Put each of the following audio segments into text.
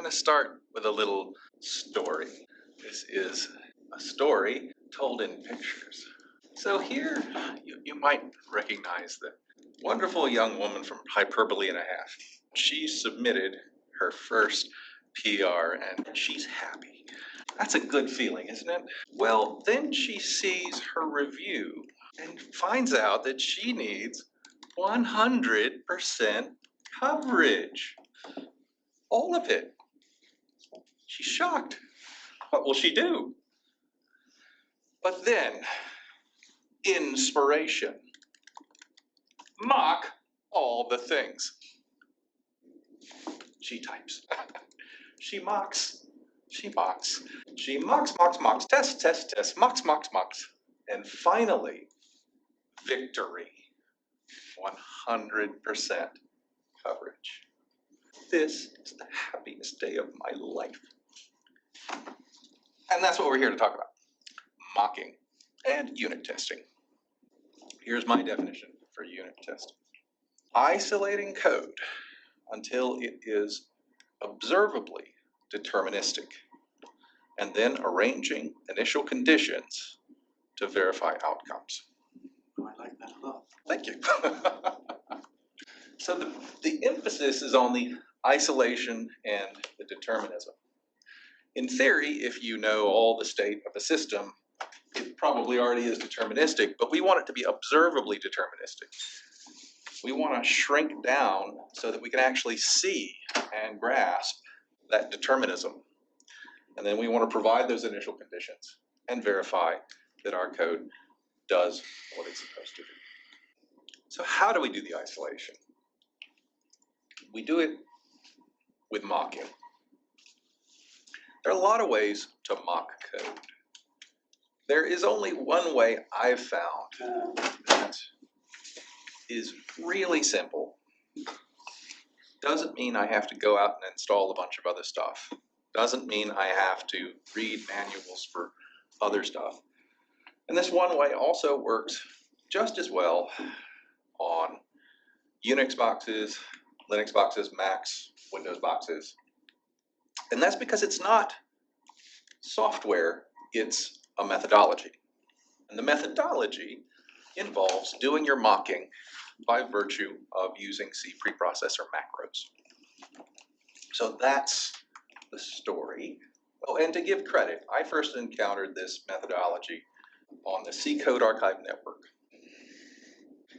going to start with a little story. This is a story told in pictures. So here you might recognize the wonderful young woman from Hyperbole and a Half. She submitted her first PR and she's happy. That's a good feeling, isn't it? Well, then she sees her review and finds out that she needs 100% coverage. All of it. She's shocked. What will she do? But then, inspiration. Mock all the things. She types. She mocks. She mocks. She mocks, test, mocks. And finally, victory. 100% coverage. This is the happiest day of my life. And that's what we're here to talk about. Mocking and unit testing. Here's my definition for unit testing. Isolating code until it is observably deterministic, and then arranging initial conditions to verify outcomes. Oh, I like that a lot. Thank you. So the emphasis is on the isolation and the determinism. In theory, if you know all the state of a system, it probably already is deterministic, but we want it to be observably deterministic. We want to shrink down so that we can actually see and grasp that determinism. And then we want to provide those initial conditions and verify that our code does what it's supposed to do. So how do we do the isolation? We do it with mocking. There are a lot of ways to mock code. There is only one way I've found that is really simple. Doesn't mean I have to go out and install a bunch of other stuff. Doesn't mean I have to read manuals for other stuff. And this one way also works just as well on Unix boxes, Linux boxes, Macs, Windows boxes. And that's because it's not software, it's a methodology. And the methodology involves doing your mocking by virtue of using C Preprocessor macros. So that's the story. Oh, and to give credit, I first encountered this methodology on the C Code Archive Network.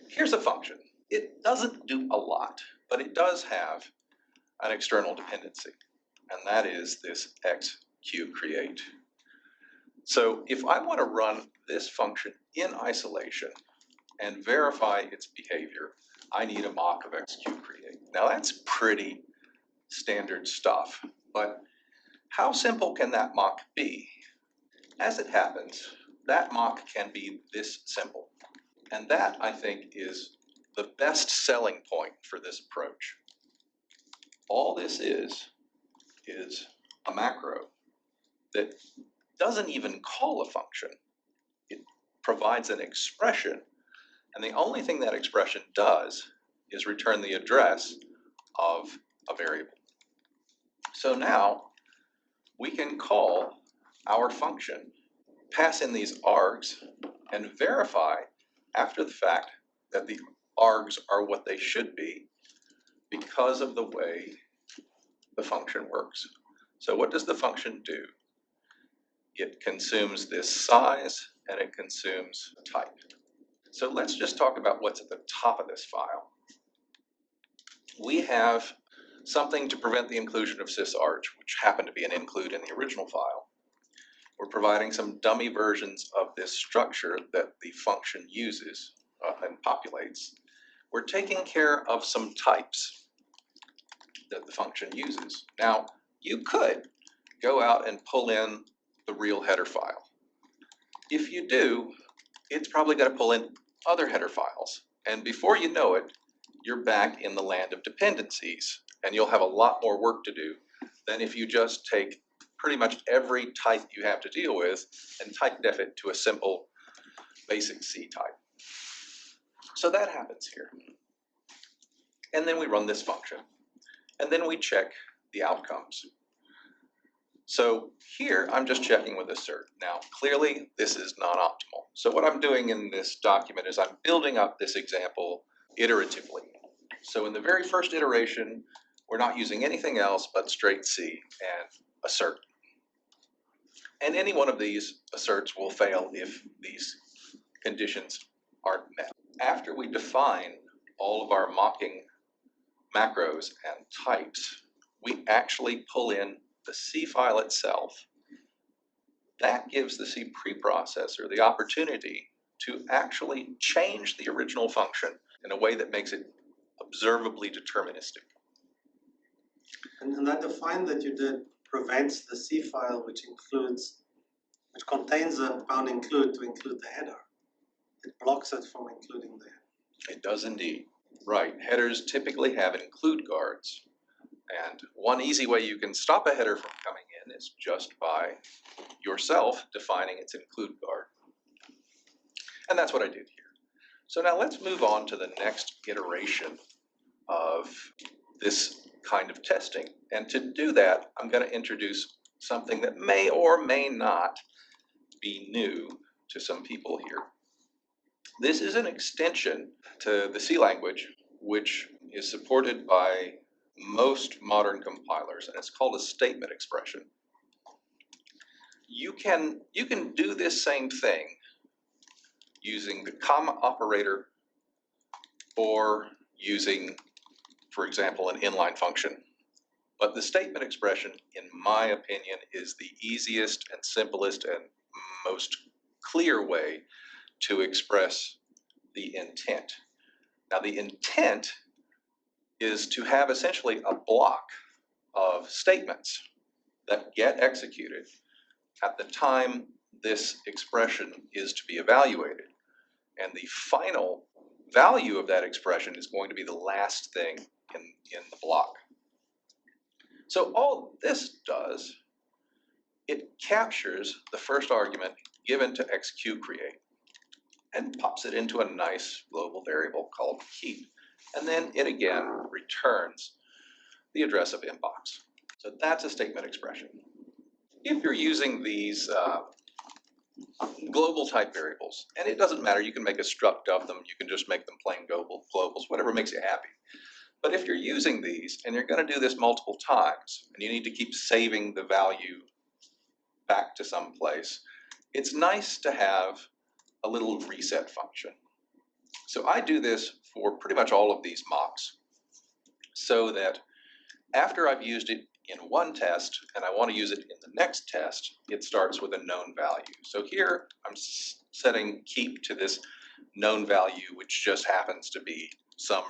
Here's a function. It doesn't do a lot, but it does have an external dependency, and that is this xqcreate. So if I want to run this function in isolation and verify its behavior, I need a mock of xqcreate. Now that's pretty standard stuff, but how simple can that mock be? As it happens, that mock can be this simple. And that, I think, is the best selling point for this approach. All this is a macro that doesn't even call a function. It provides an expression, and the only thing that expression does is return the address of a variable. So now we can call our function, pass in these args, and verify after the fact that the args are what they should be because of the way the function works. So what does the function do? It consumes this size and it consumes type. So let's just talk about what's at the top of this file. We have something to prevent the inclusion of sysarg, which happened to be an include in the original file. We're providing some dummy versions of this structure that the function uses and populates. We're taking care of some types that the function uses. Now, you could go out and pull in the real header file. If you do, it's probably going to pull in other header files. And before you know it, you're back in the land of dependencies. And you'll have a lot more work to do than if you just take pretty much every type you have to deal with and type def it to a simple basic C type. So that happens here. And then we run this function. And then we check the outcomes. So here I'm just checking with assert. Now clearly this is non-optimal. So what I'm doing in this document is I'm building up this example iteratively. So in the very first iteration, we're not using anything else but straight C and assert. And any one of these asserts will fail if these conditions aren't met. After we define all of our mocking macros and types, we actually pull in the C file itself. That gives the C preprocessor the opportunity to actually change the original function in a way that makes it observably deterministic. And that define that you did prevents the C file which contains a bound include to include the header. It blocks it from including the header. It does indeed. Right, headers typically have include guards. And one easy way you can stop a header from coming in is just by yourself defining its include guard. And that's what I did here. So now let's move on to the next iteration of this kind of testing. And to do that, I'm going to introduce something that may or may not be new to some people here. This is an extension to the C language, which is supported by most modern compilers, and it's called a statement expression. You can do this same thing using the comma operator or using, for example, an inline function. But the statement expression, in my opinion, is the easiest and simplest and most clear way to express the intent. Now, the intent is to have essentially a block of statements that get executed at the time this expression is to be evaluated. And the final value of that expression is going to be the last thing in the block. So all this does, it captures the first argument given to execute_create and pops it into a nice global variable called keep. And then it again returns the address of inbox. So that's a statement expression. If you're using these global type variables, and it doesn't matter, you can make a struct of them, you can just make them plain globals, whatever makes you happy. But if you're using these and you're going to do this multiple times, and you need to keep saving the value back to some place, it's nice to have a little reset function. So I do this for pretty much all of these mocks, so that after I've used it in one test and I want to use it in the next test, it starts with a known value. So here I'm setting keep to this known value, which just happens to be some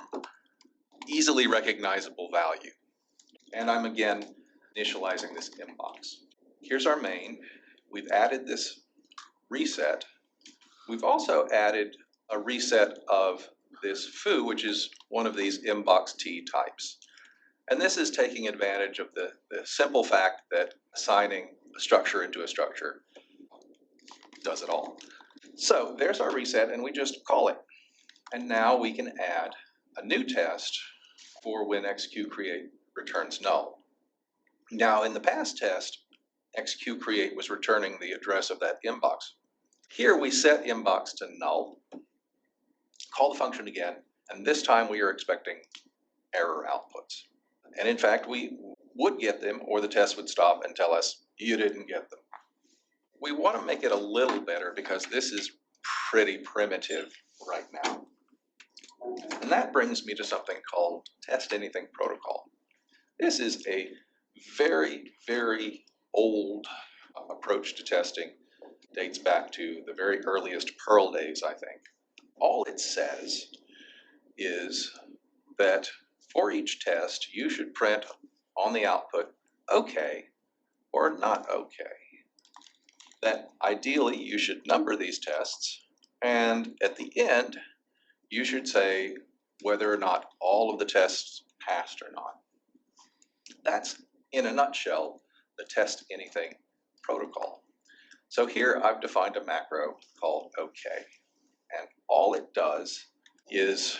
easily recognizable value. And I'm again initializing this inbox. Here's our main. We've added this reset. We've also added a reset of this foo, which is one of these inbox T types. And this is taking advantage of the simple fact that assigning a structure into a structure does it all. So there's our reset, and we just call it. And now we can add a new test for when execute_create returns null. Now in the past test, execute_create was returning the address of that inbox. Here we set inbox to null, call the function again, and this time we are expecting error outputs. And in fact, we would get them, or the test would stop and tell us you didn't get them. We want to make it a little better because this is pretty primitive right now. And that brings me to something called test anything protocol. This is a very, very old approach to testing. Dates back to the very earliest Perl days, I think. All it says is that for each test, you should print on the output okay or not okay. That ideally you should number these tests, and at the end, you should say whether or not all of the tests passed or not. That's, in a nutshell, the test anything protocol. So here I've defined a macro called OK, and all it does is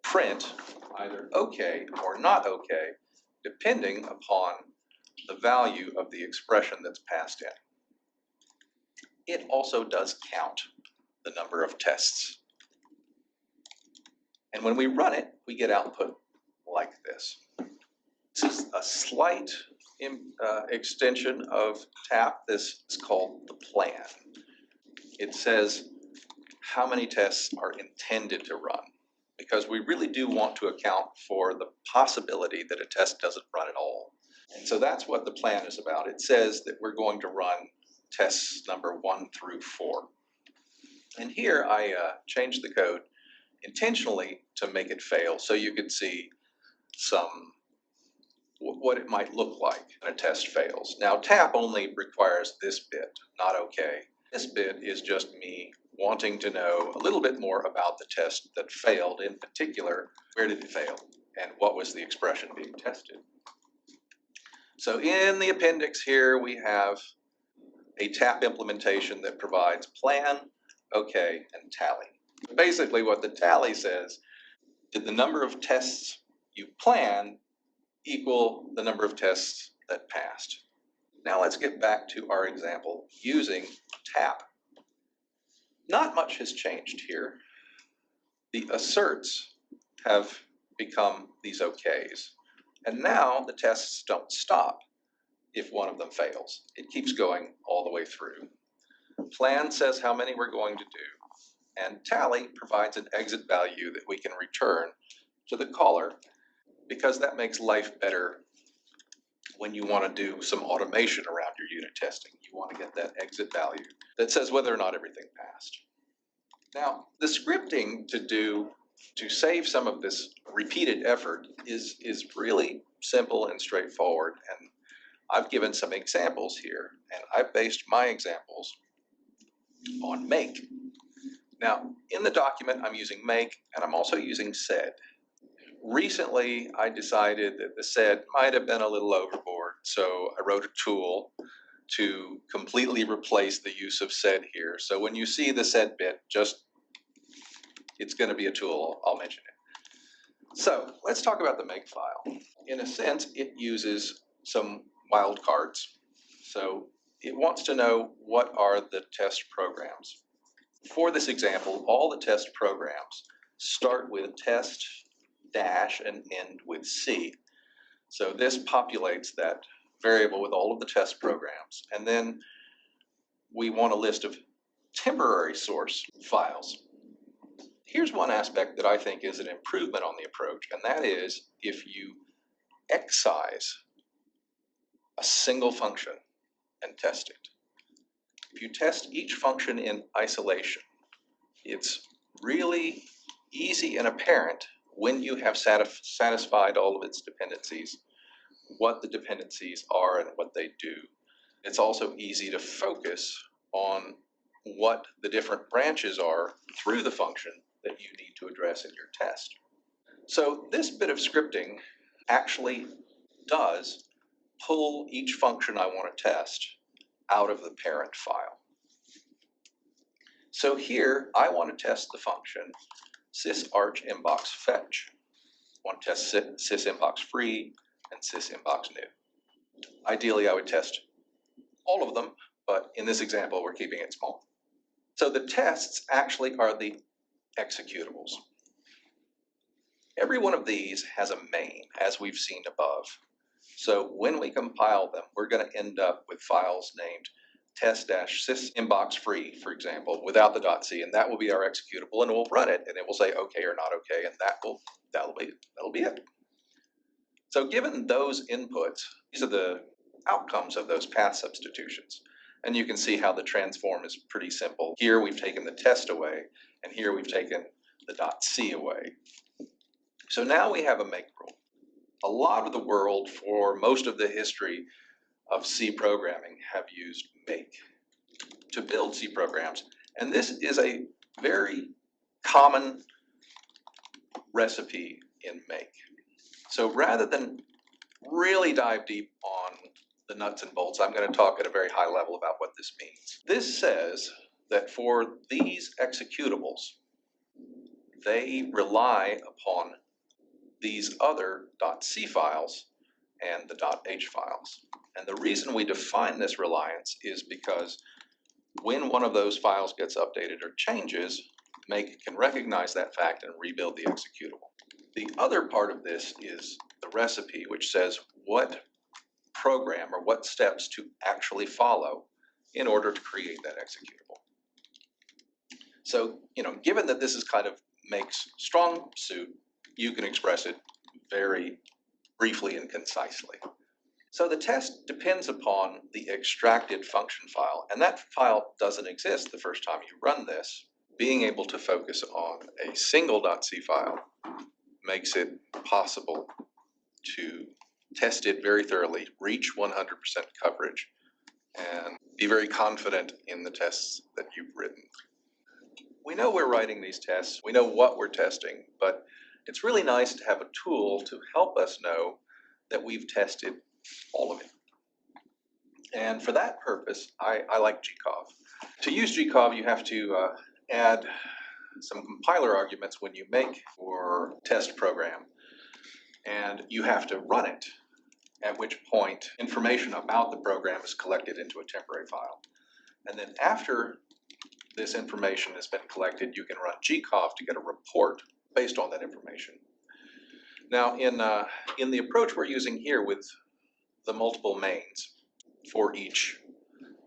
print either OK or not OK, depending upon the value of the expression that's passed in. It also does count the number of tests. And when we run it, we get output like this. This is a slight extension of TAP. This is called the plan. It says how many tests are intended to run, because we really do want to account for the possibility that a test doesn't run at all. And so that's what the plan is about. It says that we're going to run tests number 1 through 4. And here I changed the code intentionally to make it fail, so you could see what it might look like when a test fails. Now, TAP only requires this bit, not OK. This bit is just me wanting to know a little bit more about the test that failed. In particular, where did it fail and what was the expression being tested? So in the appendix here, we have a TAP implementation that provides plan, OK, and tally. Basically, what the tally says, did the number of tests you planned equal the number of tests that passed? Now let's get back to our example using TAP. Not much has changed here. The asserts have become these OKs. And now the tests don't stop if one of them fails. It keeps going all the way through. Plan says how many we're going to do, and tally provides an exit value that we can return to the caller, because that makes life better when you want to do some automation around your unit testing. You want to get that exit value that says whether or not everything passed. Now, the scripting to save some of this repeated effort is really simple and straightforward, and I've given some examples here, and I've based my examples on make. Now, in the document, I'm using make, and I'm also using sed. Recently, I decided that the sed might have been a little overboard, so I wrote a tool to completely replace the use of sed here. So when you see the sed bit, it's going to be a tool, I'll mention it. So let's talk about the make file. In a sense, it uses some wildcards. So it wants to know what are the test programs. For this example, all the test programs start with test dash and end with C. So this populates that variable with all of the test programs. And then we want a list of temporary source files. Here's one aspect that I think is an improvement on the approach, and that is if you excise a single function and test it. If you test each function in isolation, it's really easy and apparent when you have satisfied all of its dependencies, what the dependencies are and what they do. It's also easy to focus on what the different branches are through the function that you need to address in your test. So this bit of scripting actually does pull each function I want to test out of the parent file. So here I want to test the function sysinbox fetch. I want to test sysinbox free and sysinbox new. Ideally, I would test all of them, but in this example, we're keeping it small. So the tests actually are the executables. Every one of these has a main, as we've seen above. So when we compile them, we're going to end up with files named test-sysinbox free, for example, without the .c, and that will be our executable, and we'll run it, and it will say okay or not okay, and that'll be it. So given those inputs, these are the outcomes of those path substitutions. And you can see how the transform is pretty simple. Here we've taken the test away, and here we've taken the .c away. So now we have a make rule. A lot of the world, for most of the history of C programming, have used make to build C programs. And this is a very common recipe in make. So rather than really dive deep on the nuts and bolts, I'm going to talk at a very high level about what this means. This says that for these executables, they rely upon these other .c files and the .h files. And the reason we define this reliance is because when one of those files gets updated or changes, Make can recognize that fact and rebuild the executable. The other part of this is the recipe, which says what program or what steps to actually follow in order to create that executable. So, given that this is kind of Make's strong suit, you can express it very briefly and concisely. So the test depends upon the extracted function file, and that file doesn't exist the first time you run this. Being able to focus on a single .c file makes it possible to test it very thoroughly, reach 100% coverage, and be very confident in the tests that you've written. We know we're writing these tests, we know what we're testing, but it's really nice to have a tool to help us know that we've tested all of it. And for that purpose, I like gcov. To use gcov, you have to add some compiler arguments when you make your test program, and you have to run it, at which point information about the program is collected into a temporary file. And then after this information has been collected, you can run gcov to get a report based on that information. Now, in the approach we're using here with the multiple mains for each,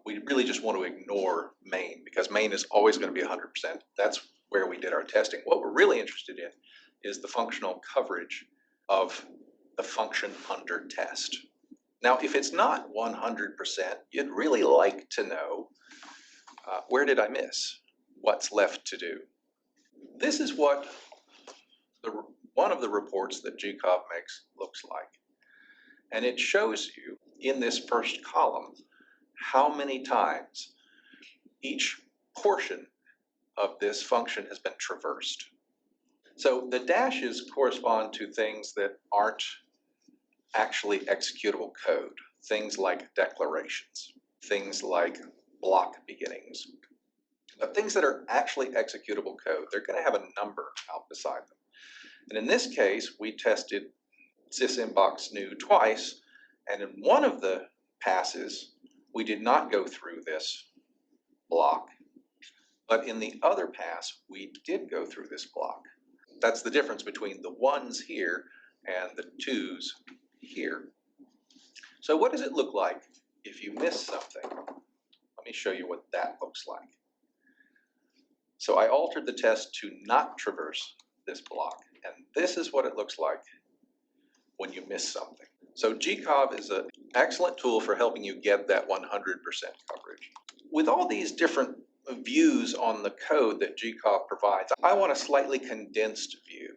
we really just want to ignore main because main is always going to be 100%. That's where we did our testing. What we're really interested in is the functional coverage of the function under test. Now, if it's not 100%, you'd really like to know where did I miss? What's left to do? This is what one of the reports that gcov makes looks like. And it shows you in this first column how many times each portion of this function has been traversed. So the dashes correspond to things that aren't actually executable code, things like declarations, things like block beginnings. But things that are actually executable code, they're going to have a number out beside them. And in this case, we tested sysinbox new twice, and in one of the passes, we did not go through this block, but in the other pass, we did go through this block. That's the difference between the ones here and the twos here. So what does it look like if you miss something? Let me show you what that looks like. So I altered the test to not traverse this block, and this is what it looks like when you miss something. So gcov is an excellent tool for helping you get that 100% coverage. With all these different views on the code that gcov provides, I want a slightly condensed view.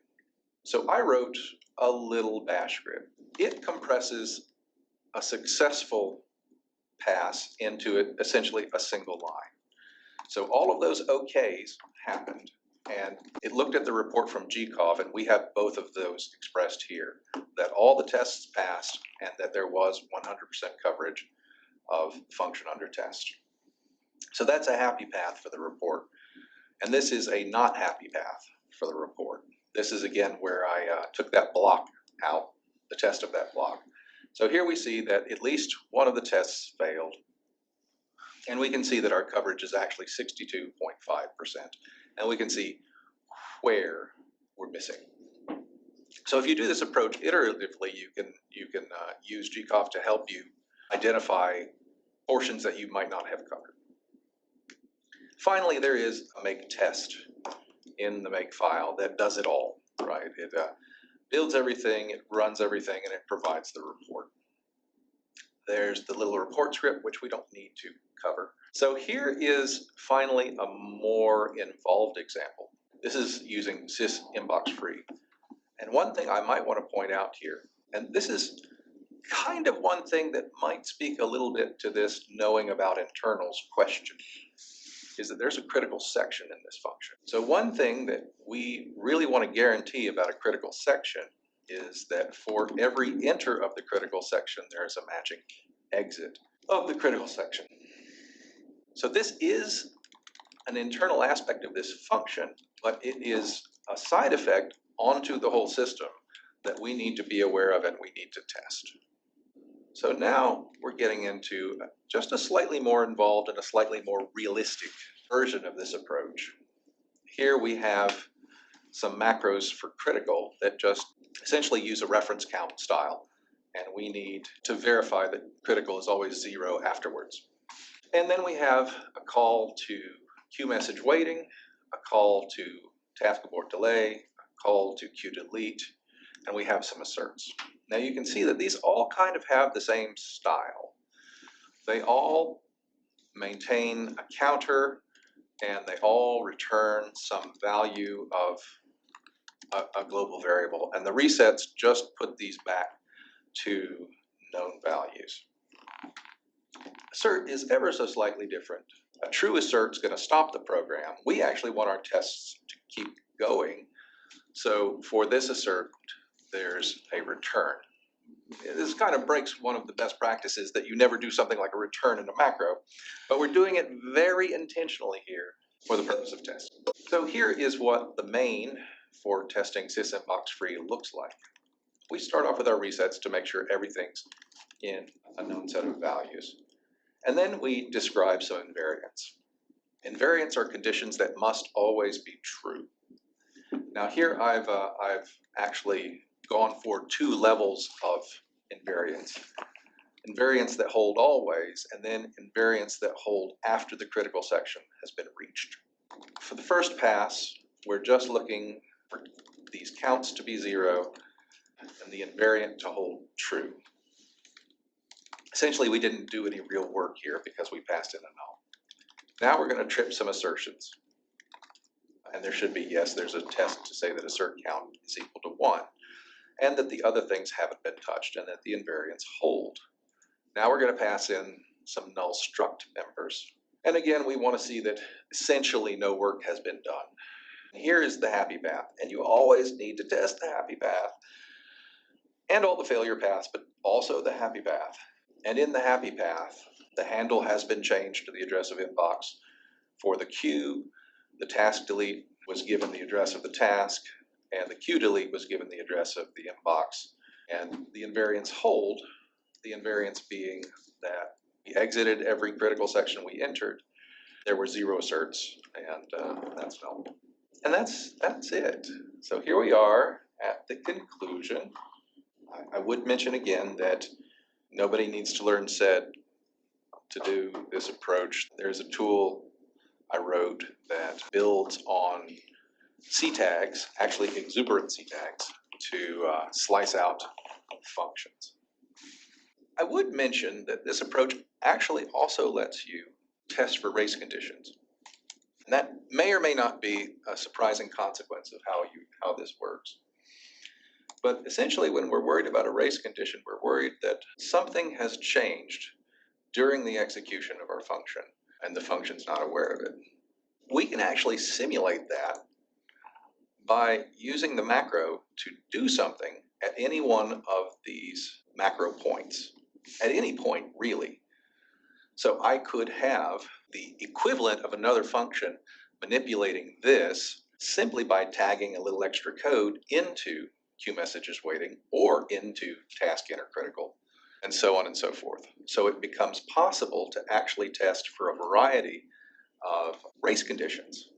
So I wrote a little bash script. It compresses a successful pass into essentially a single line. So all of those OKs happened, and it looked at the report from gcov, and we have both of those expressed here, that all the tests passed and that there was 100% coverage of function under test. So that's a happy path for the report. And this is a not happy path for the report. This is again where I took that block out, the test of that block. So here we see that at least one of the tests failed. And we can see that our coverage is actually 62.5%. And we can see where we're missing. So if you do this approach iteratively, you can use gcov to help you identify portions that you might not have covered. Finally, there is a make test in the make file that does it all, right? It builds everything, it runs everything, and it provides the report. There's the little report script, which we don't need to cover. So here is finally a more involved example. This is using sysinbox free. And one thing I might want to point out here, and this is kind of one thing that might speak a little bit to this knowing about internals question, is that there's a critical section in this function. So one thing that we really want to guarantee about a critical section is that for every enter of the critical section, there's a matching exit of the critical section. So this is an internal aspect of this function, but it is a side effect onto the whole system that we need to be aware of and we need to test. So now we're getting into just a slightly more involved and a slightly more realistic version of this approach. Here we have some macros for critical that just essentially use a reference count style, and we need to verify that critical is always 0 afterwards. And then we have a call to queue message waiting, a call to task abort delay, a call to queue delete, and we have some asserts. Now you can see that these all kind of have the same style. They all maintain a counter, and they all return some value of a global variable, and the resets just put these back to known values. Assert is ever so slightly different. A true assert is going to stop the program. We actually want our tests to keep going. So for this assert, there's a return. This kind of breaks one of the best practices that you never do something like a return in a macro, but we're doing it very intentionally here for the purpose of testing. So here is what the main for testing sysinbox free looks like. We start off with our resets to make sure everything's in a known set of values. And then we describe some invariants. Invariants are conditions that must always be true. Now here I've actually gone for 2 levels of invariants. Invariants that hold always, and then invariants that hold after the critical section has been reached. For the first pass, we're just looking for these counts to be 0 and the invariant to hold true. Essentially, we didn't do any real work here because we passed in a null. Now we're going to trip some assertions. And there should be, yes, there's a test to say that assert count is equal to 1, and that the other things haven't been touched, and that the invariants hold. Now we're going to pass in some null struct members. And again, we want to see that essentially no work has been done. Here is the happy path, and you always need to test the happy path and all the failure paths, but also the happy path. And in the happy path, the handle has been changed to the address of inbox. For the queue, the task delete was given the address of the task, and the queue delete was given the address of the inbox. And the invariants hold, the invariants being that we exited every critical section we entered. There were 0 asserts, and that's null. And that's it. So here we are at the conclusion. I would mention again that nobody needs to learn sed to do this approach. There's a tool I wrote that builds on C tags, actually exuberant C tags, to slice out functions. I would mention that this approach actually also lets you test for race conditions. And that may or may not be a surprising consequence of how this works. But essentially, when we're worried about a race condition, we're worried that something has changed during the execution of our function, and the function's not aware of it. We can actually simulate that by using the macro to do something at any one of these macro points, at any point, really. So I could have the equivalent of another function manipulating this simply by tagging a little extra code into queue messages waiting or into task enter critical, and so on and so forth. So it becomes possible to actually test for a variety of race conditions.